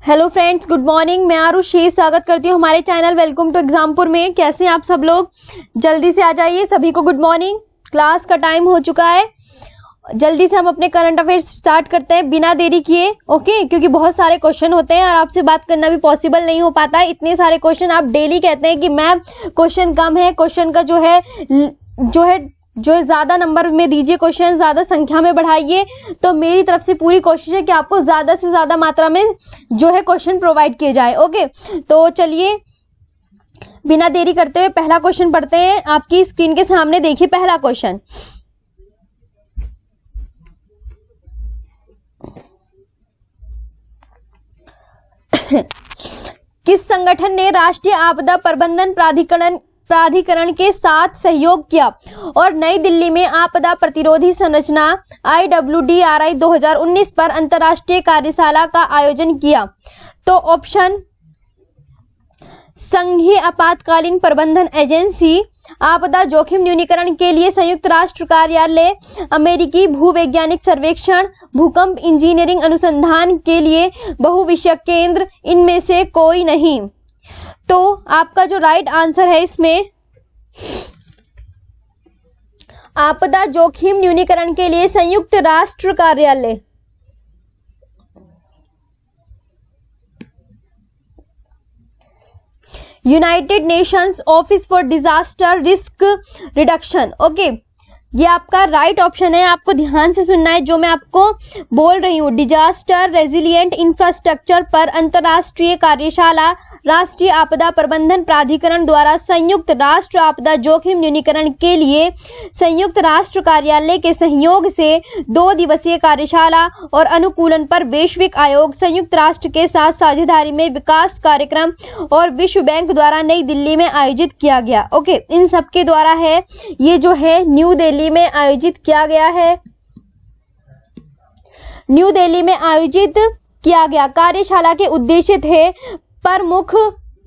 Hello friends, good morning. मैं आरुषि स्वागत करती हूँ हमारे चैनल वेलकम टू एग्जामपुर में। कैसे हैं आप सब लोग? जल्दी से आ जाइए। सभी को गुड मॉर्निंग। क्लास का टाइम हो चुका है। जल्दी से हम अपने करंट अफेयर्स स्टार्ट करते हैं बिना देरी किए, ओके? क्योंकि बहुत सारे क्वेश्चन होते हैं और आपसे बात करना भी पॉसिबल नहीं हो पाता है। इतने सारे क्वेश्चन आप डेली कहते हैं कि मैम क्वेश्चन कम है, क्वेश्चन का जो ज्यादा नंबर में दीजिए, क्वेश्चन ज्यादा संख्या में बढ़ाइए। तो मेरी तरफ से पूरी कोशिश है कि आपको ज्यादा से ज्यादा मात्रा में जो है क्वेश्चन प्रोवाइड किए जाए, ओके? तो चलिए बिना देरी करते हुए पहला क्वेश्चन पढ़ते हैं। आपकी स्क्रीन के सामने देखिए पहला क्वेश्चन। किस संगठन ने राष्ट्रीय आपदा प्रबंधन प्राधिकरण के साथ सहयोग किया और नई दिल्ली में आपदा प्रतिरोधी संरचना IWDRI 2019 पर अंतर्राष्ट्रीय कार्यशाला का आयोजन किया? तो ऑप्शन: संघीय आपातकालीन प्रबंधन एजेंसी, आपदा जोखिम न्यूनीकरण के लिए संयुक्त राष्ट्र कार्यालय, अमेरिकी भूवैज्ञानिक सर्वेक्षण, भूकंप इंजीनियरिंग अनुसंधान के लिए बहुविषयक केंद्र, इनमें से कोई नहीं। तो आपका जो राइट आंसर है इसमें आपदा जोखिम न्यूनीकरण के लिए संयुक्त राष्ट्र कार्यालय। United Nations office for disaster risk reduction, okay? ये आपका राइट ऑप्शन है। आपको ध्यान से सुनना है जो मैं आपको बोल रही हूँ। डिजास्टर रेजिलिएंट इंफ्रास्ट्रक्चर पर अंतर्राष्ट्रीय कार्यशाला राष्ट्रीय आपदा प्रबंधन प्राधिकरण द्वारा संयुक्त राष्ट्र आपदा जोखिम न्यूनीकरण के लिए संयुक्त राष्ट्र कार्यालय के सहयोग से 2 दिवसीय कार्यशाला और अनुकूलन पर वैश्विक आयोग, संयुक्त राष्ट्र के साथ साझेदारी में विकास कार्यक्रम और विश्व बैंक द्वारा नई दिल्ली में आयोजित किया गया, ओके? इन सब के द्वारा है, ये जो है न्यू दिल्ली में आयोजित किया गया है। न्यू दिल्ली में आयोजित किया गया कार्यशाला के उद्देश्य थे प्रमुख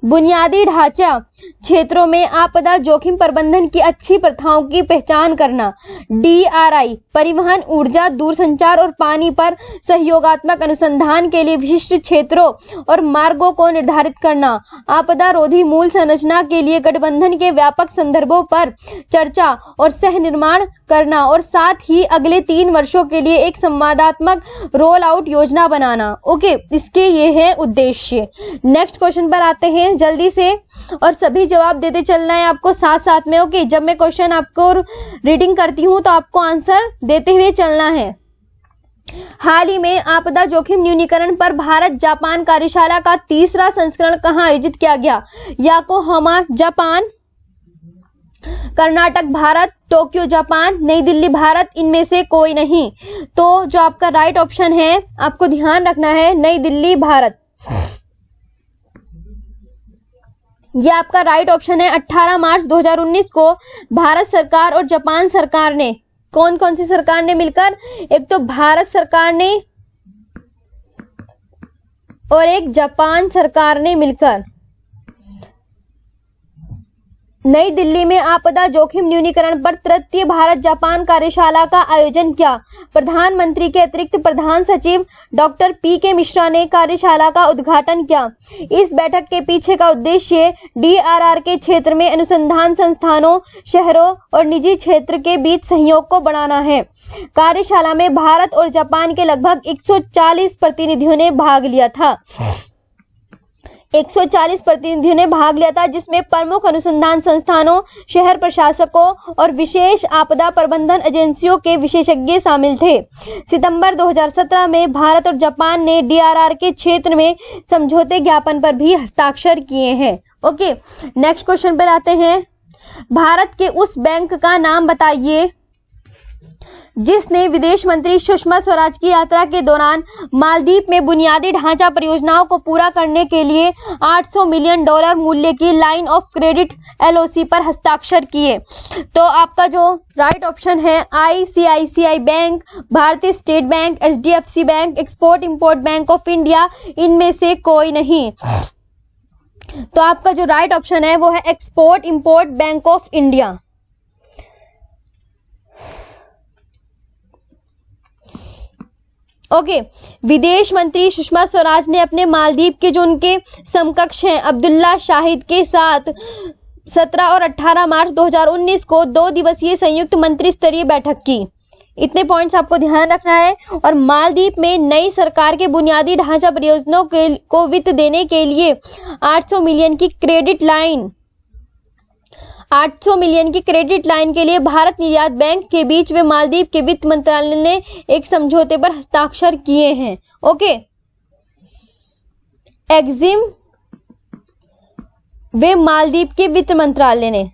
बुनियादी ढांचा क्षेत्रों में आपदा जोखिम प्रबंधन की अच्छी प्रथाओं की पहचान करना, DRI परिवहन, ऊर्जा, दूरसंचार और पानी पर सहयोगात्मक अनुसंधान के लिए विशिष्ट क्षेत्रों और मार्गों को निर्धारित करना, आपदा रोधी मूल संरचना के लिए गठबंधन के व्यापक संदर्भों पर चर्चा और सह निर्माण करना, और साथ ही अगले 3 वर्षों के लिए एक संवादात्मक रोल आउट योजना बनाना, ओके? इसके ये है उद्देश्य। नेक्स्ट क्वेश्चन पर आते हैं जल्दी से, और सभी जवाब देते चलना है आपको साथ साथ में, ओके? जब मैं क्वेश्चन आपको रीडिंग करती हूं तो आपको आंसर देते हुए चलना है। हाल ही में आपदा जोखिम न्यूनीकरण पर भारत जापान कार्यशाला का 3रा संस्करण कहां आयोजित किया गया? Yokohama Japan, Karnataka Bharat, Tokyo Japan, नई दिल्ली भारत, इनमें से कोई नहीं। तो जो आपका राइट ऑप्शन है, आपको ध्यान रखना है, नई दिल्ली भारत। ये आपका राइट ऑप्शन है। 18 मार्च 2019 को भारत सरकार और जापान सरकार ने, कौन कौन सी सरकार ने मिलकर? एक तो भारत सरकार ने और एक जापान सरकार ने मिलकर नई दिल्ली में आपदा जोखिम न्यूनीकरण पर तृतीय भारत जापान कार्यशाला का आयोजन किया। प्रधानमंत्री के अतिरिक्त प्रधान सचिव डॉक्टर PK मिश्रा ने कार्यशाला का उद्घाटन किया। इस बैठक के पीछे का उद्देश्य DRR के क्षेत्र में अनुसंधान संस्थानों, शहरों और निजी क्षेत्र के बीच सहयोग को बढ़ाना है। कार्यशाला में भारत और जापान के लगभग 140 प्रतिनिधियों ने भाग लिया था। 140 प्रतिनिधियों ने भाग लिया था, जिसमें प्रमुख अनुसंधान संस्थानों, शहर प्रशासकों और विशेष आपदा प्रबंधन एजेंसियों के विशेषज्ञ शामिल थे। सितंबर 2017 में भारत और जापान ने DRR के क्षेत्र में समझौते ज्ञापन पर भी हस्ताक्षर किए हैं, ओके? नेक्स्ट क्वेश्चन पर आते हैं। भारत के उस बैंक का नाम बताइए जिसने विदेश मंत्री सुषमा स्वराज की यात्रा के दौरान मालदीव में बुनियादी ढांचा परियोजनाओं को पूरा करने के लिए $800 मिलियन मूल्य की लाइन ऑफ क्रेडिट LOC पर हस्ताक्षर किए? तो आपका जो राइट ऑप्शन है ICICI बैंक, भारतीय state bank, HDFC bank, export import bank of India, इनमें से कोई नहीं। तो आपका जो राइट ऑप्शन है वो है export import bank of India. Okay, विदेश मंत्री सुषमा स्वराज ने अपने मालदीव के जो उनके समकक्ष हैं अब्दुल्ला शाहिद के साथ 17 और 18 मार्च 2019 को 2 दिवसीय संयुक्त मंत्री स्तरीय बैठक की। इतने पॉइंट्स आपको ध्यान रखना है। और मालदीव में नई सरकार के बुनियादी ढांचा परियोजनाओं को वित्त देने के लिए 800 मिलियन की क्रेडिट लाइन के लिए भारत निर्यात बैंक के बीच वे मालदीव के वित्त मंत्रालय ने एक समझौते पर हस्ताक्षर किए हैं। ओके, एक्जिम वे मालदीव के वित्त मंत्रालय ने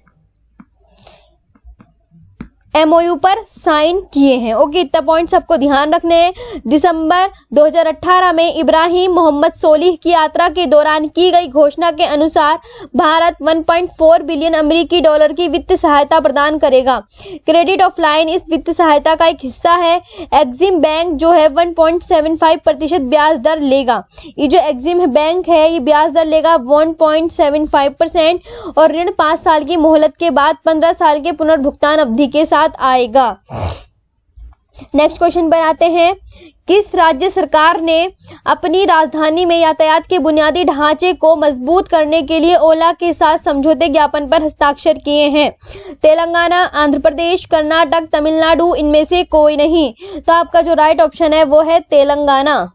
MOU पर साइन किए हैं। ओके, इतना पॉइंट्स आपको ध्यान रखने हैं। दिसंबर 2018 में इब्राहिम मोहम्मद सोलिह की यात्रा के दौरान की गई घोषणा के अनुसार भारत 1.4 बिलियन अमेरिकी डॉलर की वित्त सहायता प्रदान करेगा। क्रेडिट ऑफ लाइन इस वित्त सहायता का एक हिस्सा है। एक्जिम बैंक जो है 1.75% ब्याज दर लेगा। ये जो एक्जिम बैंक है ये ब्याज दर लेगा 1.75% और ऋण 5 साल की मोहलत के बाद 15 साल के पुनर्भुगतान अवधि के साथ आएगा। नेक्स्ट क्वेश्चन पर आते हैं। किस राज्य सरकार ने अपनी राजधानी में यातायात के बुनियादी ढांचे को मजबूत करने के लिए ओला के साथ समझौते ज्ञापन पर हस्ताक्षर किए हैं? तेलंगाना, आंध्र प्रदेश, कर्नाटक, तमिलनाडु, इनमें से कोई नहीं। तो आपका जो राइट ऑप्शन है वो है तेलंगाना।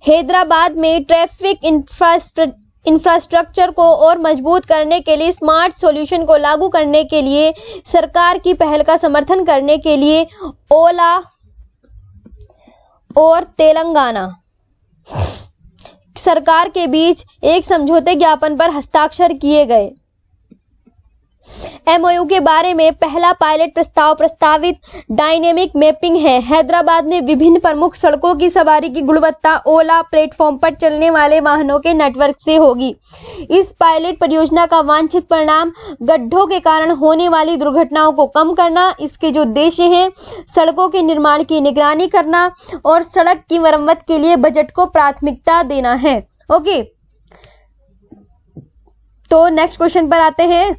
हैदराबाद में ट्रैफिक इंफ्रास्ट्रक्चर को और मजबूत करने के लिए स्मार्ट सॉल्यूशन को लागू करने के लिए सरकार की पहल का समर्थन करने के लिए ओला और तेलंगाना सरकार के बीच एक समझौते ज्ञापन पर हस्ताक्षर किए गए। MOU के बारे में पहला पायलट प्रस्ताव प्रस्तावित डायनेमिक मैपिंग है। हैदराबाद में विभिन्न प्रमुख सड़कों की सवारी की गुणवत्ता ओला प्लेटफॉर्म पर चलने वाले वाहनों के नेटवर्क से होगी। इस पायलट परियोजना का वांछित परिणाम गड्ढों के कारण होने वाली दुर्घटनाओं को कम करना, इसके जो उद्देश्य हैं सड़कों के निर्माण की निगरानी करना और सड़क की मरम्मत के लिए बजट को प्राथमिकता देना है। ओके, तो नेक्स्ट क्वेश्चन पर आते हैं।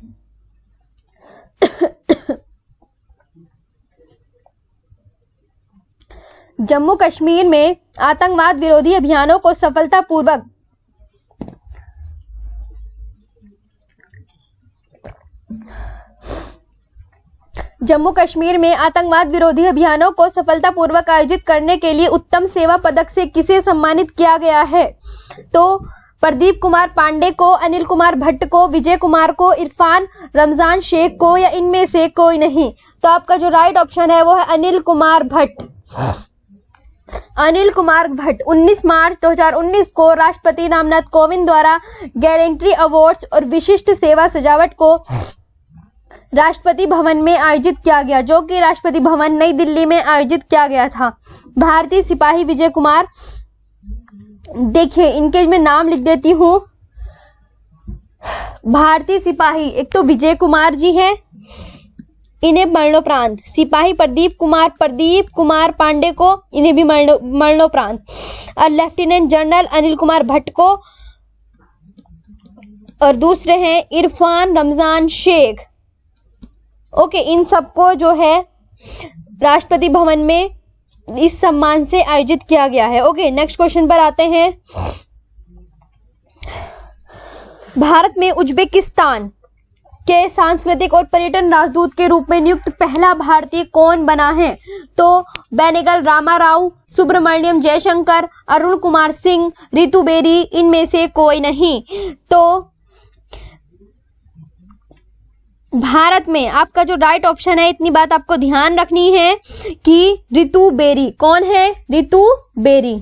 जम्मू कश्मीर में आतंकवाद विरोधी अभियानों को सफलतापूर्वक आयोजित करने के लिए उत्तम सेवा पदक से किसे सम्मानित किया गया है? तो प्रदीप कुमार पांडे को, अनिल कुमार भट्ट को, विजय कुमार को, इरफान रमजान शेख को या इनमें से कोई नहीं। तो आपका जो राइट ऑप्शन है वो है अनिल कुमार भट्ट। अनिल कुमार भट्ट 19 मार्च 2019 को राष्ट्रपति रामनाथ कोविंद द्वारा गैलेंट्री अवार्ड्स और विशिष्ट सेवा सजावट को राष्ट्रपति भवन में आयोजित किया गया, जो कि राष्ट्रपति भवन नई दिल्ली में आयोजित किया गया था। भारतीय सिपाही विजय कुमार, देखिए इनके मैं नाम लिख देती हूं। भारतीय सिपाही एक तो विजय कुमार जी हैं, इन्हें मरणोपरांत। सिपाही प्रदीप कुमार पांडे को, इन्हें भी मरणोपरांत। और लेफ्टिनेंट जनरल अनिल कुमार भट्ट को, और दूसरे हैं इरफान रमजान शेख। ओके, इन सबको जो है राष्ट्रपति भवन में इस सम्मान से आयोजित किया गया है। ओके, नेक्स्ट क्वेश्चन पर आते हैं। भारत में उज्बेकिस्तान के सांस्कृतिक और पर्यटन राजदूत के रूप में नियुक्त पहला भारतीय कौन बना है? तो बेनेगल रामाराव, सुब्रमण्यम जयशंकर, अरुण कुमार सिंह, रितु बेरी, इनमें से कोई नहीं। तो भारत में आपका जो राइट ऑप्शन है, इतनी बात आपको ध्यान रखनी है कि रितु बेरी। कौन है? रितु बेरी।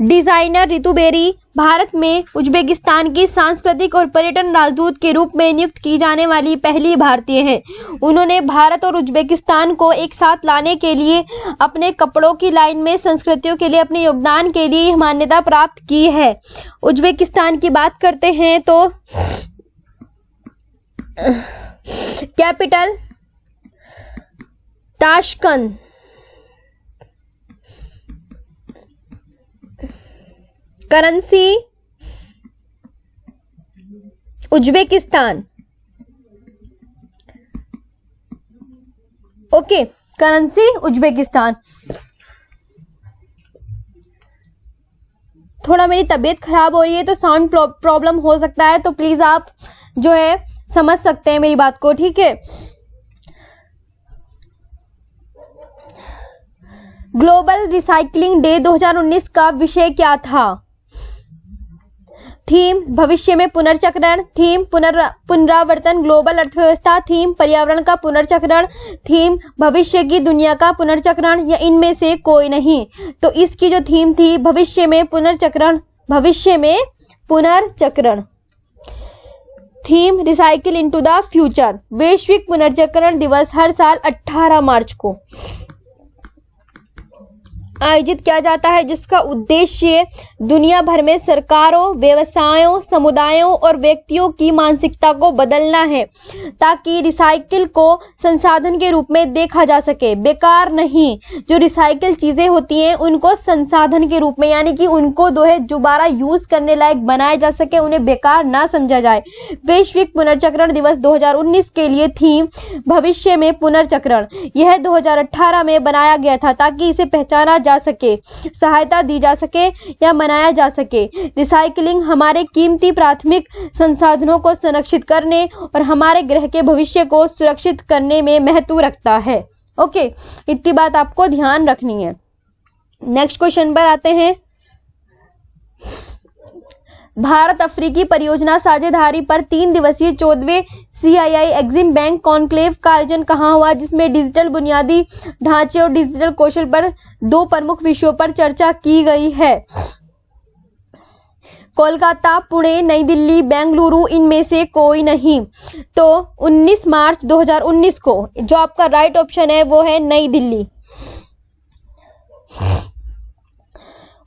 डिजाइनर रितु बेरी भारत में उज्बेकिस्तान की सांस्कृतिक और पर्यटन राजदूत के रूप में नियुक्त की जाने वाली पहली भारतीय है। उन्होंने भारत और उज्बेकिस्तान को एक साथ लाने के लिए अपने कपड़ों की लाइन में संस्कृतियों के लिए अपने योगदान के लिए मान्यता प्राप्त की है। उज्बेकिस्तान की बात करते हैं तो capital Tashkent, currency Uzbekistan. Okay, currency Uzbekistan. थोड़ा मेरी तबीयत खराब हो रही है तो साउंड प्रॉब्लम हो सकता है, तो प्लीज आप जो है समझ सकते हैं मेरी बात को, ठीक है। ग्लोबल रिसाइकलिंग डे 2019 का विषय क्या था? थीम भविष्य में पुनर्चक्रण, थीम पुनरावर्तन, ग्लोबल अर्थव्यवस्था, थीम पर्यावरण का पुनर्चक्रण, थीम भविष्य की दुनिया का पुनर्चक्रण, या इनमें से कोई नहीं। तो इसकी जो थीम थी भविष्य में पुनर्चक्रण, भविष्य में पुनर्चक्रण। Theme recycle into the future. वैश्विक पुनर्चक्रण दिवस हर साल 18 मार्च को आयोजित किया जाता है, जिसका उद्देश्य दुनिया भर में सरकारों, व्यवसायों, समुदायों और व्यक्तियों की मानसिकता को बदलना है, ताकि रिसाइकिल को संसाधन के रूप में देखा जा सके, बेकार नहीं। जो रिसाइकिल चीजें होती हैं उनको संसाधन के रूप में, यानी कि उनको दोबारा यूज करने लायक बनाया जा सके, उन्हें बेकार ना समझा जाए। वैश्विक पुनर्चक्रण दिवस 2019 के लिए थीम भविष्य में पुनर्चक्रण, यह 2018 में बनाया गया था ताकि इसे पहचाना जा सके, सहायता दी जा सके या मनाया जा सके। रिसाइकलिंग हमारे कीमती प्राथमिक संसाधनों को संरक्षित करने और हमारे ग्रह के भविष्य को सुरक्षित करने में महत्व रखता है। ओके, इतनी बात आपको ध्यान रखनी है। नेक्स्ट क्वेश्चन पर आते हैं। भारत अफ्रीकी परियोजना साझेदारी पर 3 दिवसीय 14वें CII एग्जिम बैंक कॉन्क्लेव का आयोजन कहाँ हुआ, जिसमें डिजिटल बुनियादी ढांचे और डिजिटल कौशल पर 2 प्रमुख विषयों पर चर्चा की गई है? कोलकाता, पुणे, नई दिल्ली, बेंगलुरु, इनमें से कोई नहीं। तो 19 मार्च 2019 को जो आपका राइट ऑप्शन है वो है नई दिल्ली।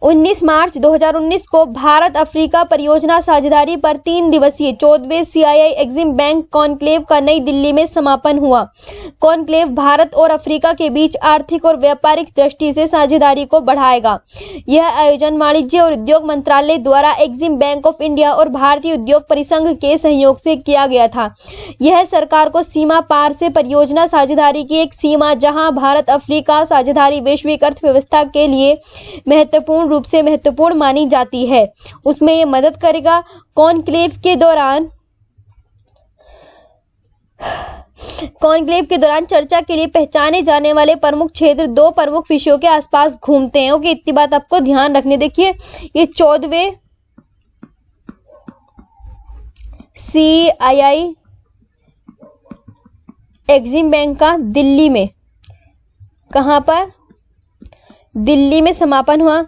19 मार्च 2019 को भारत अफ्रीका परियोजना साझेदारी पर 3 दिवसीय 14वें CII एग्जिम बैंक कॉन्क्लेव का नई दिल्ली में समापन हुआ। कॉन्क्लेव भारत और अफ्रीका के बीच आर्थिक और व्यापारिक दृष्टि से साझेदारी को बढ़ाएगा। यह आयोजन वाणिज्य और उद्योग मंत्रालय द्वारा एग्जिम बैंक ऑफ इंडिया और भारतीय उद्योग परिसंघ के सहयोग से किया गया था। यह सरकार को सीमा पार से परियोजना साझेदारी की एक सीमा, जहां भारत अफ्रीका साझेदारी वैश्विक अर्थव्यवस्था के लिए रूप से महत्वपूर्ण मानी जाती है, उसमें यह मदद करेगा। कॉन्क्लेव के दौरान चर्चा के लिए पहचाने जाने वाले प्रमुख क्षेत्र 2 प्रमुख विषयों के आसपास घूमते हैं। ओके, इतनी बात आपको ध्यान रखनी। देखिए, ये 14वें CII एग्जिम बैंक का दिल्ली में, कहां पर? दिल्ली में समापन हुआ।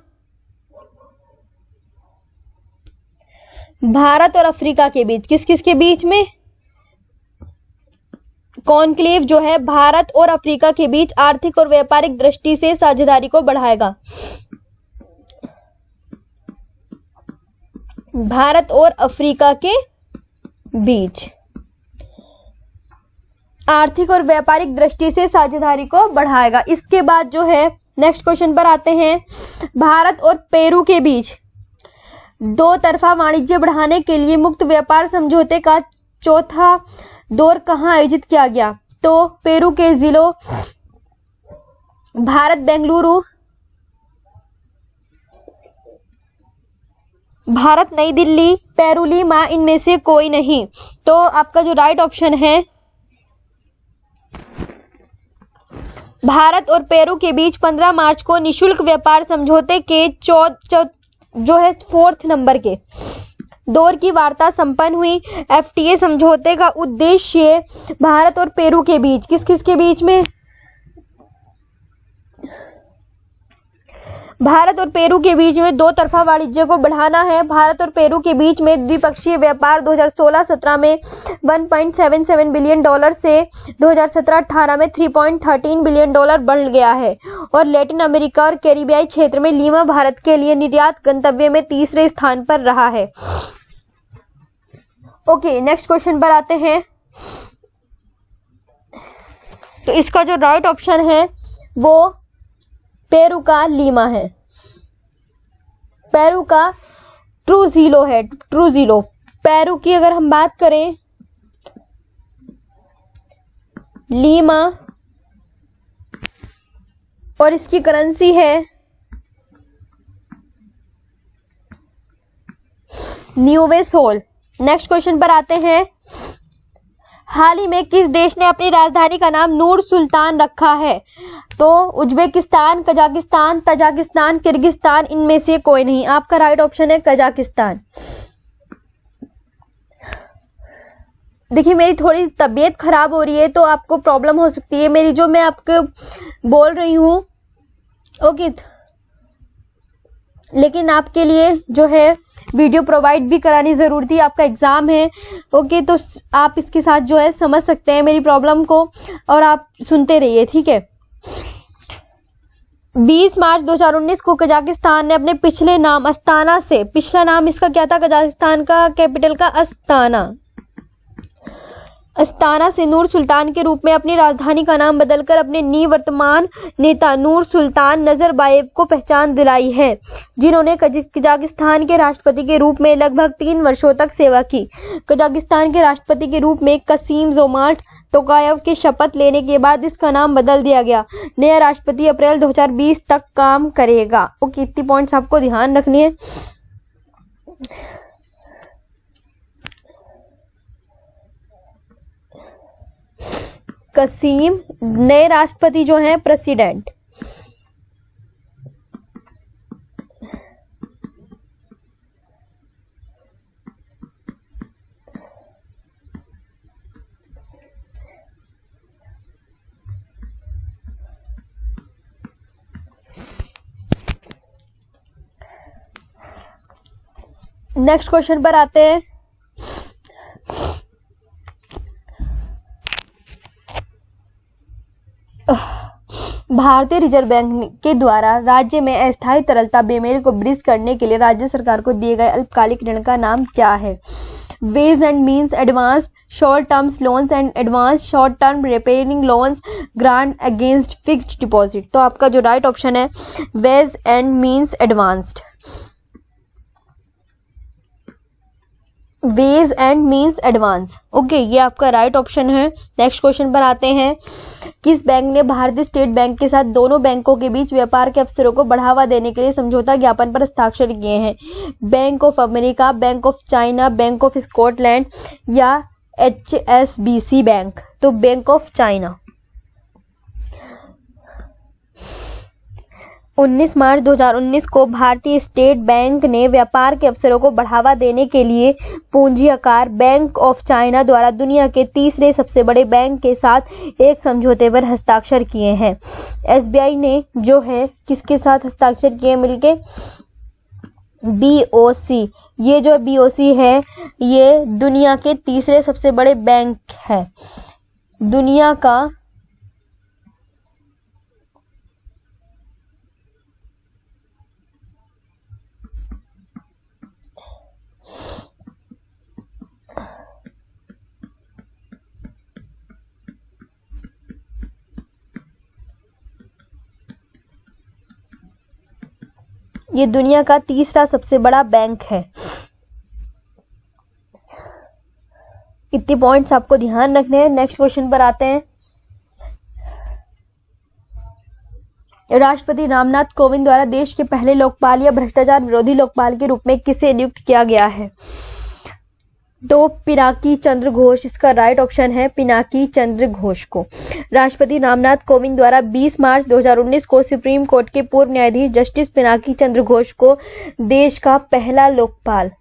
भारत और अफ्रीका के बीच, किस किस के बीच में? कॉन्क्लेव जो है भारत और अफ्रीका के बीच आर्थिक और व्यापारिक दृष्टि से साझेदारी को बढ़ाएगा। भारत और अफ्रीका के बीच आर्थिक और व्यापारिक दृष्टि से साझेदारी को बढ़ाएगा। इसके बाद जो है नेक्स्ट क्वेश्चन पर आते हैं। भारत और पेरू के बीच 2 तरफा वाणिज्य बढ़ाने के लिए मुक्त व्यापार समझौते का 4था दौर कहां आयोजित किया गया? तो पेरू के जिलों भारत, बेंगलुरु, भारत, नई दिल्ली, पेरू, लीमा, इनमें से कोई नहीं। तो आपका जो राइट ऑप्शन है, भारत और पेरू के बीच 15 मार्च को निशुल्क व्यापार समझौते के 4th नंबर के दौर की वार्ता संपन्न हुई। FTA समझौते का उद्देश्य भारत और पेरू के बीच, किस किस के बीच में? भारत और पेरू के बीच में 2 तरफा वाणिज्य को बढ़ाना है। भारत और पेरू के बीच में द्विपक्षीय व्यापार 2016-17 में $1.77 बिलियन से 2017-18 में $3.13 बिलियन बढ़ गया है। और लैटिन अमेरिका और कैरिबियाई क्षेत्र में लीमा भारत के लिए निर्यात गंतव्य में 3रे स्थान पर रहा है। ओके, नेक्स्ट क्वेश्चन पर आते हैं। तो इसका जो राइट ऑप्शन है वो पेरू का लीमा है। पेरू का ट्रूजिलो है, ट्रूजिलो। पेरू की अगर हम बात करें, और इसकी करेंसी है न्यूवे सोल। नेक्स्ट क्वेश्चन पर आते हैं। हाल ही में किस देश ने अपनी राजधानी का नाम नूर सुल्तान रखा है? तो उज्बेकिस्तान, कजाकिस्तान, तजाकिस्तान, किर्गिस्तान, इनमें से कोई नहीं। आपका राइट ऑप्शन है कजाकिस्तान। देखिए मेरी थोड़ी तबीयत खराब हो रही है तो आपको प्रॉब्लम हो सकती है। मेरी जो मैं आपको बोल रही हूँ ओके, लेकिन आपके लिए जो है वीडियो प्रोवाइड भी करानी जरूरी थी। आपका एग्जाम है ओके, तो आप इसके साथ जो है समझ सकते हैं मेरी प्रॉब्लम को और आप सुनते रहिए, ठीक है। 20 मार्च 2019 को कजाकिस्तान ने अपने पिछले नाम अस्ताना से, पिछला नाम इसका क्या था कजाकिस्तान का कैपिटल का? अस्ताना से नूर सुल्तान के रूप में अपनी राजधानी का नाम बदलकर अपने निवर्तमान नेता नूर सुल्तान नजरबायेव को पहचान दिलाई है, जिन्होंने कजाकिस्तान के राष्ट्रपति के रूप में लगभग 3 वर्षों तक सेवा की। कजाकिस्तान के राष्ट्रपति के रूप में कसीम जोमार्ट टोकायव के शपथ लेने के बाद इसका नाम बदल दिया गया। नया राष्ट्रपति अप्रैल 2020 तक काम करेगा। ओके, इतनी पॉइंट्स आपको ध्यान रखनी है। कसीम नए राष्ट्रपति जो हैं प्रेसिडेंट। नेक्स्ट क्वेश्चन पर आते हैं। भारतीय रिजर्व बैंक के द्वारा राज्य में अस्थायी तरलता बेमेल को ब्रिज करने के लिए राज्य सरकार को दिए गए अल्पकालिक ऋण का नाम क्या है? Ways and means advance short terms loans and advance short term repairing loans grant against fixed deposit. तो आपका जो राइट ऑप्शन है ways and means advanced, ways and means advance. Okay, ये आपका राइट ऑप्शन है। नेक्स्ट क्वेश्चन पर आते हैं। किस बैंक ने भारतीय स्टेट बैंक के साथ दोनों बैंकों के बीच व्यापार के अवसरों को बढ़ावा देने के लिए समझौता ज्ञापन पर हस्ताक्षर किए हैं? Bank of America, bank of China, bank of Scotland या HSBC बैंक? तो बैंक ऑफ चाइना। 19 मार्च 2019 को भारतीय स्टेट बैंक ने व्यापार के अवसरों को बढ़ावा देने के लिए पूंजी आकार बैंक ऑफ चाइना द्वारा दुनिया के तीसरे सबसे बड़े बैंक के साथ एक समझौते पर हस्ताक्षर किए हैं। SBI ने जो है किसके साथ हस्ताक्षर किए मिलके? BOC। ये जो BOC है ये दुनिया के तीसरे सबसे बड़े बैंक है। दुनिया का ये दुनिया का तीसरा सबसे बड़ा बैंक है। इतने पॉइंट्स आपको ध्यान रखने हैं। नेक्स्ट क्वेश्चन पर आते हैं। राष्ट्रपति रामनाथ कोविंद द्वारा देश के पहले लोकपाल या भ्रष्टाचार विरोधी लोकपाल के रूप में किसे नियुक्त किया गया है? तो पिनाकी चंद्र घोष इसका राइट ऑप्शन है, पिनाकी चंद्र घोष को। राष्ट्रपति रामनाथ कोविंद द्वारा 20 मार्च 2019 को सुप्रीम कोर्ट के पूर्व न्यायाधीश जस्टिस पिनाकी चंद्र घोष को देश का पहला लोकपाल,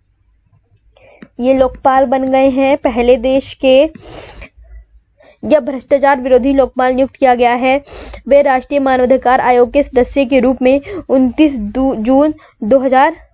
ये लोकपाल बन गए हैं पहले देश के या भ्रष्टाचार विरोधी लोकपाल नियुक्त किया गया है। वे राष्ट्रीय मानवाधिकार आयोग के सदस्य के रूप में 29 जून 2000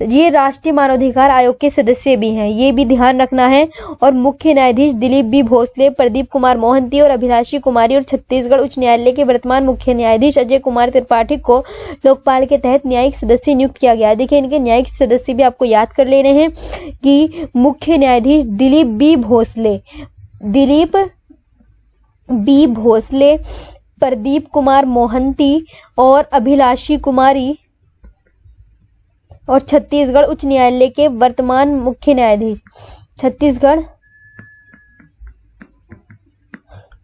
ये राष्ट्रीय मानवाधिकार आयोग के सदस्य भी हैं, ये भी ध्यान रखना है। और मुख्य न्यायाधीश दिलीप बी भोसले, प्रदीप कुमार मोहंती और अभिलाषी कुमारी और छत्तीसगढ़ उच्च न्यायालय के वर्तमान मुख्य न्यायाधीश अजय कुमार त्रिपाठी को लोकपाल के तहत न्यायिक सदस्य नियुक्त किया गया। देखिए इनके न्यायिक सदस्य भी आपको याद कर लेने हैं कि मुख्य न्यायाधीश दिलीप बी भोसले, प्रदीप कुमार मोहंती और अभिलाषी कुमारी और छत्तीसगढ़ उच्च न्यायालय के वर्तमान मुख्य न्यायाधीश, छत्तीसगढ़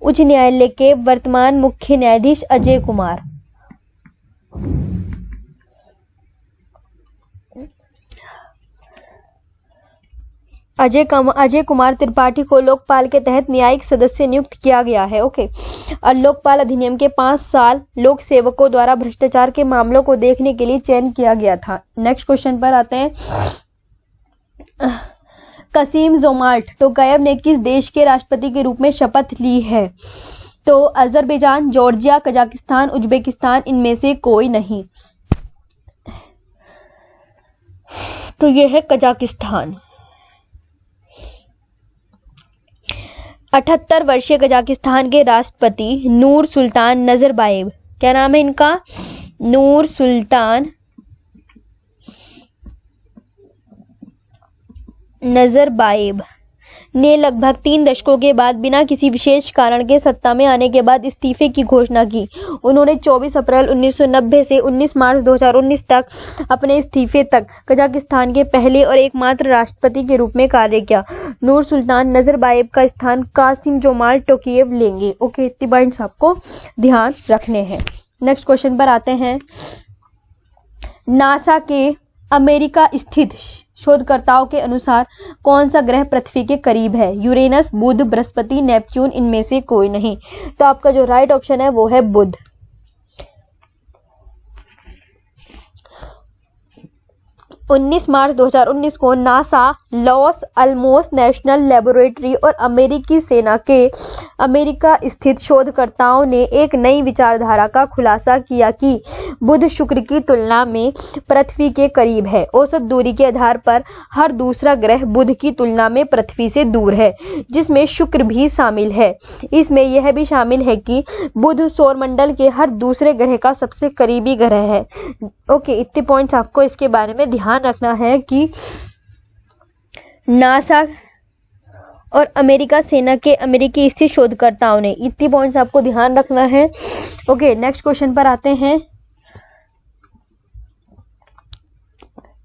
उच्च न्यायालय के वर्तमान मुख्य न्यायाधीश अजय कुमार। अजय कुमार त्रिपाठी को लोकपाल के तहत न्यायिक सदस्य नियुक्त किया गया है। ओके, और लोकपाल अधिनियम के 5 साल लोक सेवकों द्वारा भ्रष्टाचार के मामलों को देखने के लिए चयन किया गया था। नेक्स्ट क्वेश्चन पर आते हैं। कसीम जोमार्ट टोकायेव ने किस देश के राष्ट्रपति के रूप में शपथ ली है? तो अजरबैजान, जॉर्जिया, कजाकिस्तान, उज्बेकिस्तान, इनमें से कोई नहीं। तो यह है कजाकिस्तान। 78 वर्षीय कजाकिस्तान के राष्ट्रपति नूर सुल्तान नजरबायेव, क्या नाम है इनका? नूर सुल्तान नजरबायेव ने लगभग 3 दशकों के बाद बिना किसी विशेष कारण के सत्ता में आने के बाद इस्तीफे की घोषणा की। उन्होंने 24 अप्रैल 1990 से 19 मार्च 2019 तक अपने इस्तीफे तक कजाकिस्तान के पहले और एकमात्र राष्ट्रपति के रूप में कार्य किया। नूर सुल्तान नजरबायेव का स्थान कासिम जोमार्ट टोकायेव लेंगे। ओके, इतने पॉइंट्स आपको ध्यान रखने हैं। नेक्स्ट क्वेश्चन पर आते हैं। नासा के अमेरिका स्थित शोधकर्ताओं के अनुसार कौन सा ग्रह पृथ्वी के करीब है? यूरेनस, बुध, बृहस्पति, नेपच्यून, इनमें से कोई नहीं। तो आपका जो राइट ऑप्शन है वो है बुध। 19 मार्च 2019 को नासा लॉस अल्मोस नेशनल लेबोरेटरी और अमेरिकी सेना के अमेरिका स्थित शोधकर्ताओं ने एक नई विचारधारा का खुलासा किया कि बुध शुक्र की तुलना में पृथ्वी के करीब है। औसत दूरी के आधार पर हर दूसरा ग्रह बुध की तुलना में पृथ्वी से दूर है, जिसमें शुक्र भी शामिल है। इसमें यह भी शामिल है कि बुध सौरमंडल के हर दूसरे ग्रह का सबसे करीबी ग्रह है। ओके, इतने पॉइंट्स आपको इसके बारे में ध्यान रखना है कि नासा और अमेरिका सेना के अमेरिकी स्थित शोधकर्ताओं ने, इतनी पॉइंट्स आपको ध्यान रखना है। ओके, नेक्स्ट क्वेश्चन पर आते हैं।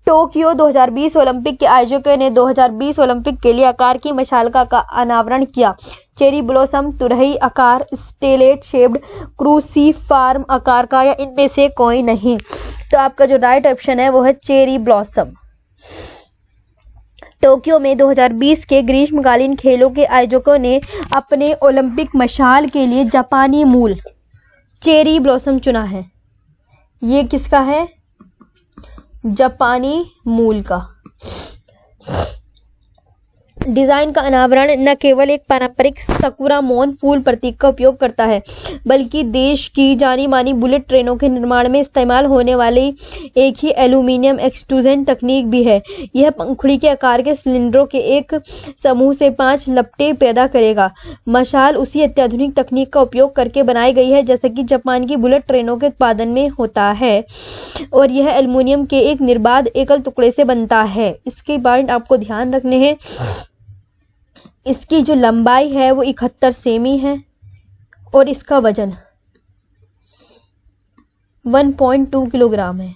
टोक्यो 2020 ओलंपिक के आयोजकों ने 2020 ओलंपिक के लिए आकार की मशाल का अनावरण किया। चेरी ब्लॉसम, तुरही आकार, स्टेलेट शेप्ड, क्रूसीफार्म आकार का, या इनमें से कोई नहीं। तो आपका जो राइट ऑप्शन है वो है चेरी ब्लॉसम। टोक्यो में 2020 के ग्रीष्मकालीन खेलों के आयोजकों ने अपने ओलंपिक मशाल के लिए जापानी मूल चेरी ब्लॉसम चुना है। ये किसका है? जापानी मूल का। डिजाइन का अनावरण न केवल एक पारंपरिक सकुरा मोन फूल प्रतीक का उपयोग करता है, बल्कि देश की जानी मानी बुलेट ट्रेनों के निर्माण में इस्तेमाल होने वाली एक ही एल्यूमिनियम एक्सट्रूजन तकनीक भी है। यह पंखुड़ी के आकार के सिलेंडरों के एक समूह से 5 लपटें पैदा करेगा। मशाल उसी अत्याधुनिक तकनीक का उपयोग करके बनाई गई है जैसे कि जापान की बुलेट ट्रेनों के उत्पादन में होता है, और यह एल्यूमिनियम के एक निर्बाध एकल टुकड़े से बनता है। इसके पॉइंट आपको ध्यान रखने हैं। इसकी जो लंबाई है वो 71 सेमी है और इसका वजन 1.2 किलोग्राम है।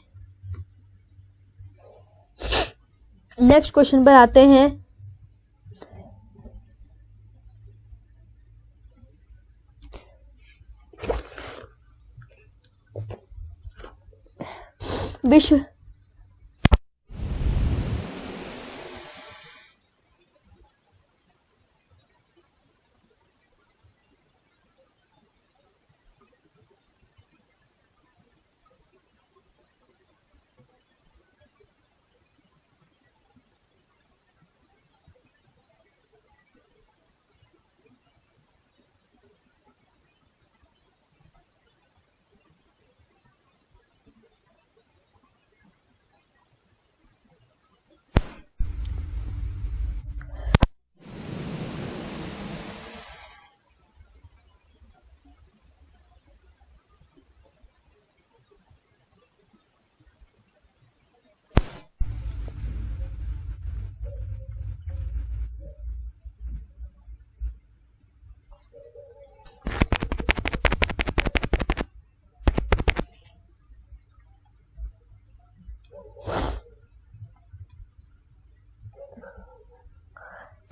नेक्स्ट क्वेश्चन पर आते हैं। विश्व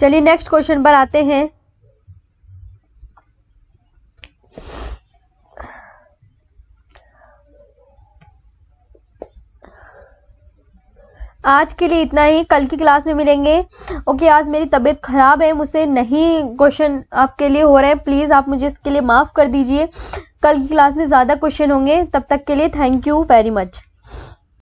चलिए नेक्स्ट क्वेश्चन पर आते हैं। आज के लिए इतना ही, कल की क्लास में मिलेंगे। ओके, आज मेरी तबीयत खराब है, मुझसे नहीं क्वेश्चन आपके लिए हो रहे हैं, प्लीज आप मुझे इसके लिए माफ कर दीजिए। कल की क्लास में ज्यादा क्वेश्चन होंगे, तब तक के लिए थैंक यू वेरी मच।